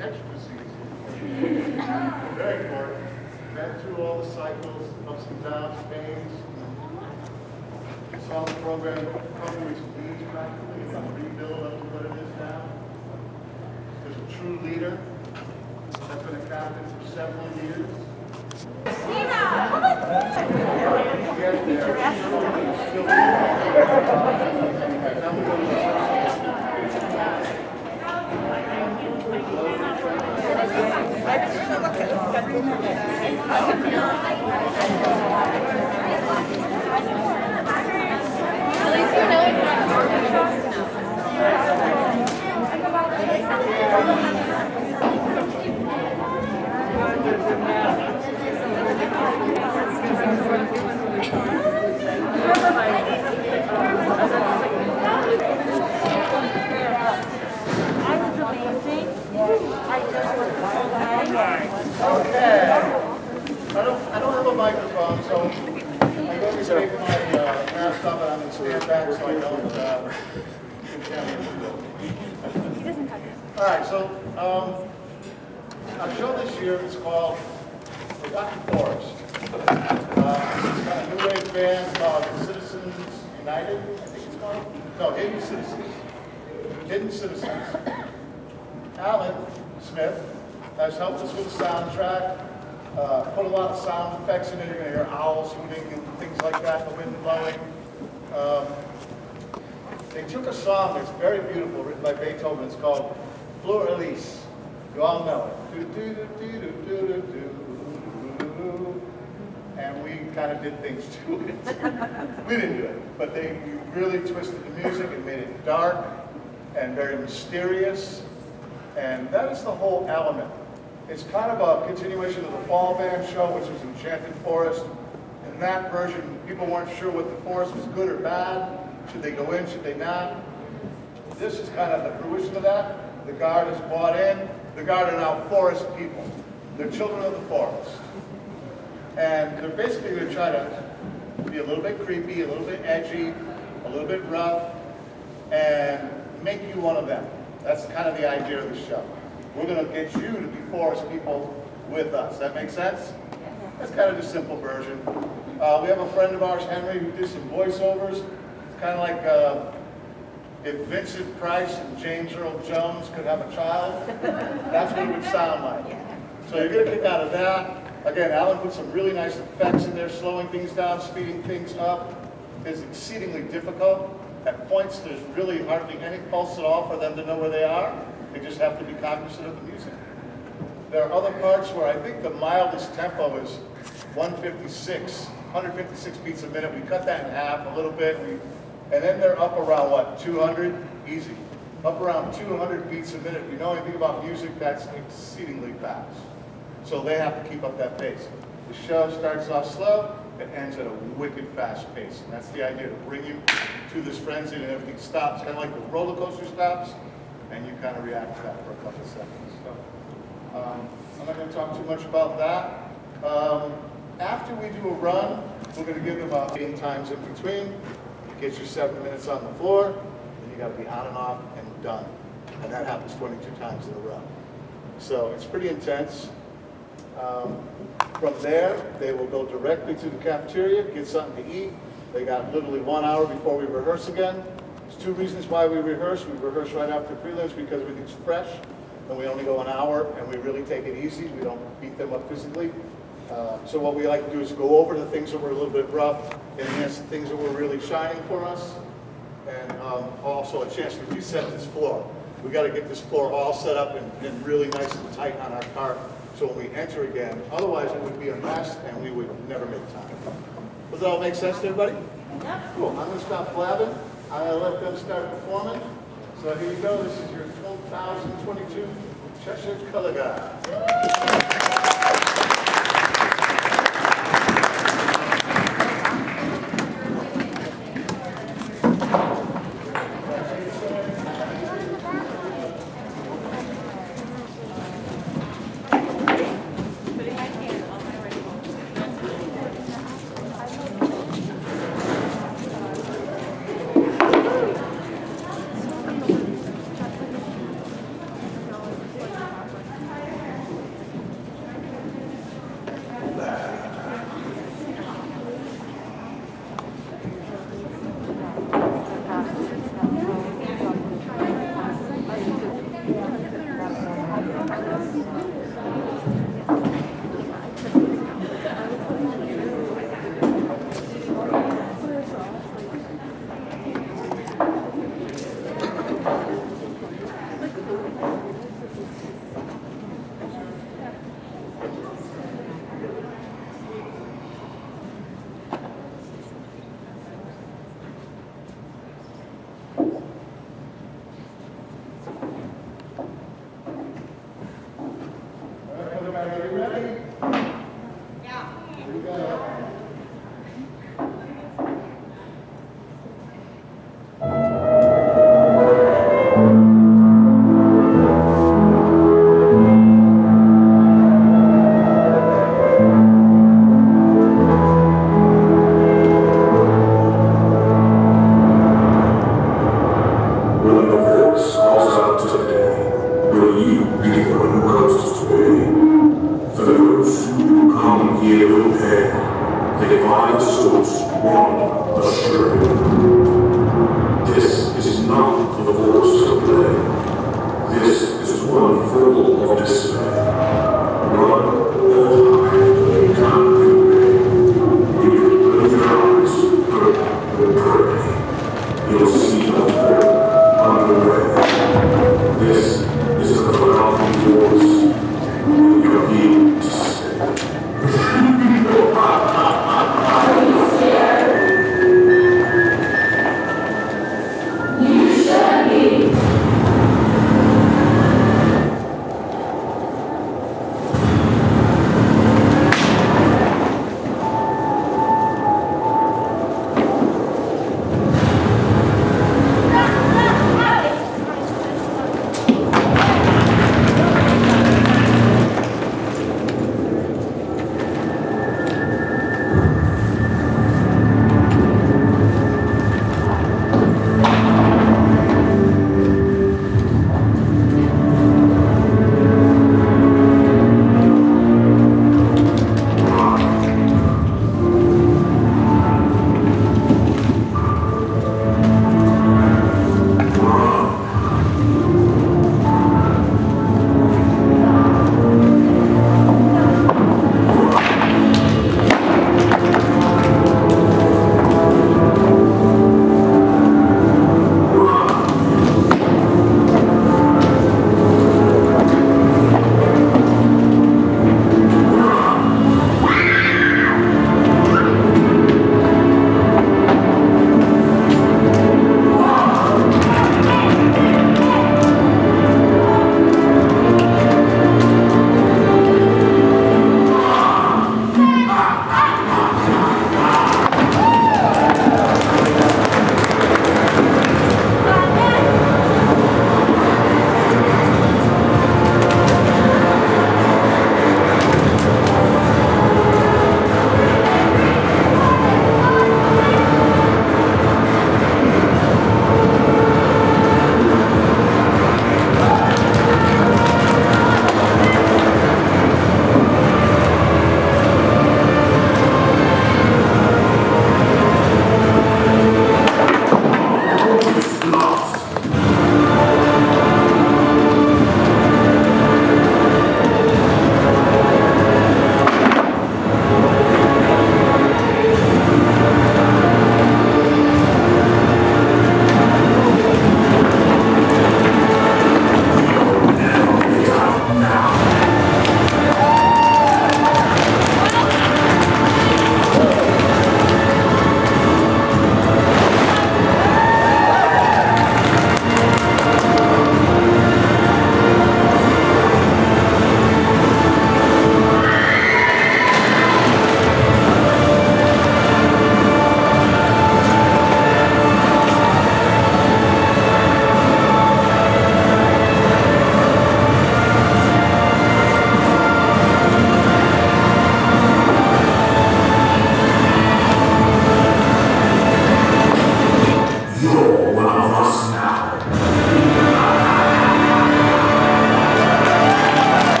extra season. Very important. Been through all the cycles, ups and downs, pains. Saw the program recovery its needs practically and rebuild up to what it is now. There's a true leader that's been a captain for several years. Okay. I don't have a microphone, so I'm going to take my mask off and I'm going to stand back so I don't contaminate the building. All right, so our show this year is called Forgotten Forest. It's got a new wave band called Citizens United, I think it's called. No, Hidden Citizens. Hidden Citizens. Alan Smith has helped us with the soundtrack, put a lot of sound effects in it. You're going to hear owls hooting and things like that, the wind blowing. They took a song that's very beautiful, written by Beethoven. It's called Fleur Elise. You all know it. And we kind of did things to it. We didn't do it, but they really twisted the music and made it dark and very mysterious. And that is the whole element. It's kind of a continuation of the Fall Band show, which was Enchanted Forest. In that version, people weren't sure what the forest was, good or bad. Should they go in, should they not? This is kind of the fruition of that. The Guard has bought in. The Guard are now forest people. They're children of the forest. And they're basically going to try to be a little bit creepy, a little bit edgy, a little bit rough, and make you one of them. That's kind of the idea of the show. We're going to get you to be forest people with us. That make sense? That's kind of the simple version. We have a friend of ours, Henry, who did some voiceovers. It's kind of like if Vincent Price and James Earl Jones could have a child. That's what it would sound like. So you're going to kick out of that. Again, Alan put some really nice effects in there, slowing things down, speeding things up. It's exceedingly difficult. At points, there's really hardly any pulse at all for them to know where they are. They just have to be cognizant of the music. There are other parts where I think the mildest tempo is 156 beats a minute. We cut that in half a little bit, and then they're up around, what, 200? Easy. Up around 200 beats a minute. If you know anything about music, that's exceedingly fast. So they have to keep up that pace. The show starts off slow, it ends at a wicked fast pace. And that's the idea, to bring you to this frenzy and everything stops, kind of like the roller coaster stops, and you kind of react to that for a couple of seconds. So, I'm not going to talk too much about that. After we do a run, we're going to give them 8 times in between. Get your 7 minutes on the floor, and you got to be on and off and done. And that happens 22 times in a row. So it's pretty intense. From there, they will go directly to the cafeteria, get something to eat. They got literally 1 hour before we rehearse again. There's 2 reasons why we rehearse. We rehearse right after prelims because everything's fresh, and we only go an hour, and we really take it easy. We don't beat them up physically. So what we like to do is go over the things that were a little bit rough, enhance the things that were really shining for us, and also a chance to reset this floor. We got to get this floor all set up and really nice and tight on our cart. So when we enter again, otherwise it would be a mess and we would never make time. Does that all make sense to everybody? Yeah. Cool. I'm going to stop blabbing. I'm going to let them start performing. So here you go. This is your 2022 Cheshire Connecticut.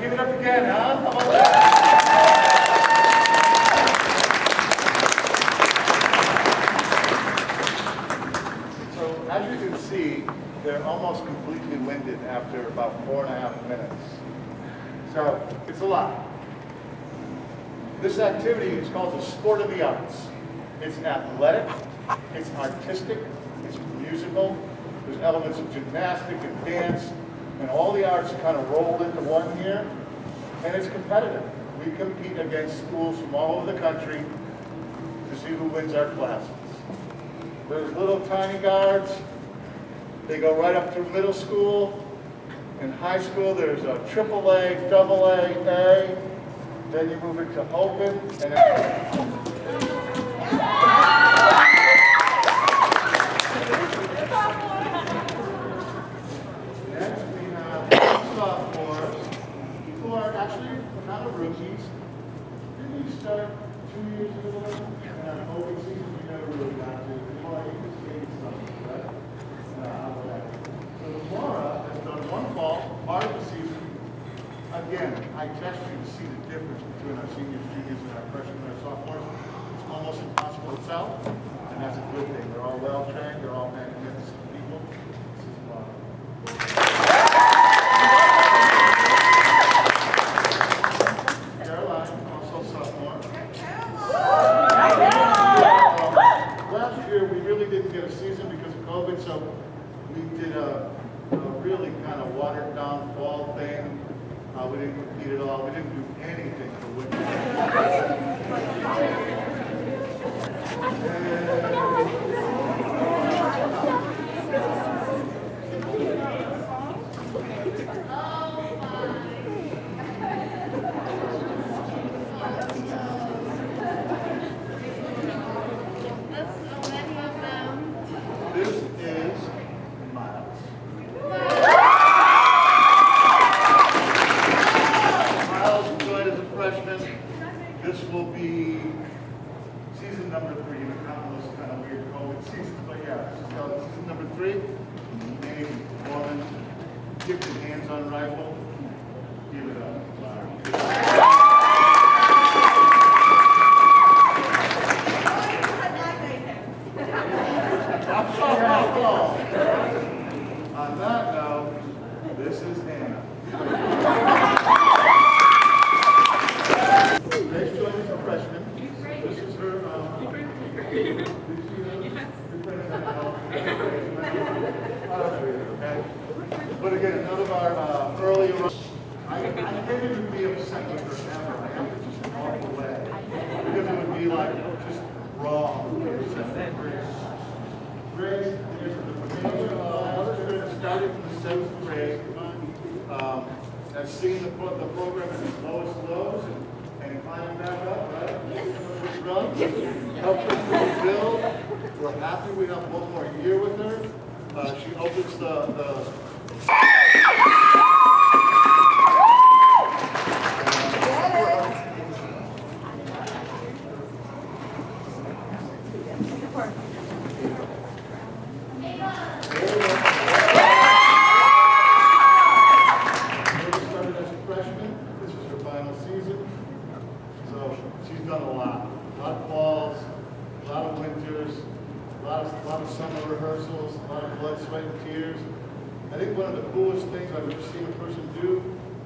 Give it up again, huh? How about that? So as you can see, they're almost completely winded after about 4.5 minutes. So it's a lot. This activity is called the sport of the arts. It's athletic, it's artistic, it's musical. There's elements of gymnastic and dance, and all the arts kind of rolled into one here. And it's competitive. We compete against schools from all over the country to see who wins our classes. There's little tiny guards. They go right up through middle school. In high school, there's a AAA, AA, A. Then you move it to open, and next we have sophomores who are actually not rookies. Didn't you start 2 years ago? And open season, you never really got to. Well, you just gave something, right? So Laura has done one fall, part of the season. Again, I test you to see the difference. tell, and that's a good thing. They're all well trained, they're all magnificent people. This is Caroline, also sophomore. Last year we really didn't get a season because of COVID, so we did a really kind of watered down fall thing. We didn't compete at all. We didn't do anything for winter. This is Miles. Miles joined as a freshman. This will be season number 3. You're counting those kind of weird COVID seasons, but yeah, so season number 3. Amazing performance. Gifted hands-on rifle. Give it up. On that note, this is Hannah. Grace joined as a freshman. This is her. But again, none of our earlier. I hated to be upset with her ever. I have to just walk away because it would be like just wrong. Grace is the student started from the 7th grade. I've seen the program at its lowest lows and climbing back up, right? Yes. Helped us build. We're happy we have one more year with her. She opens the she's done a lot of falls, a lot of winters, a lot of summer rehearsals, a lot of blood, sweat, and tears. I think one of the coolest things I've ever seen a person do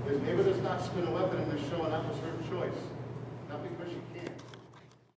is maybe does not spin a weapon in the show, and that was her choice. Not because she can't.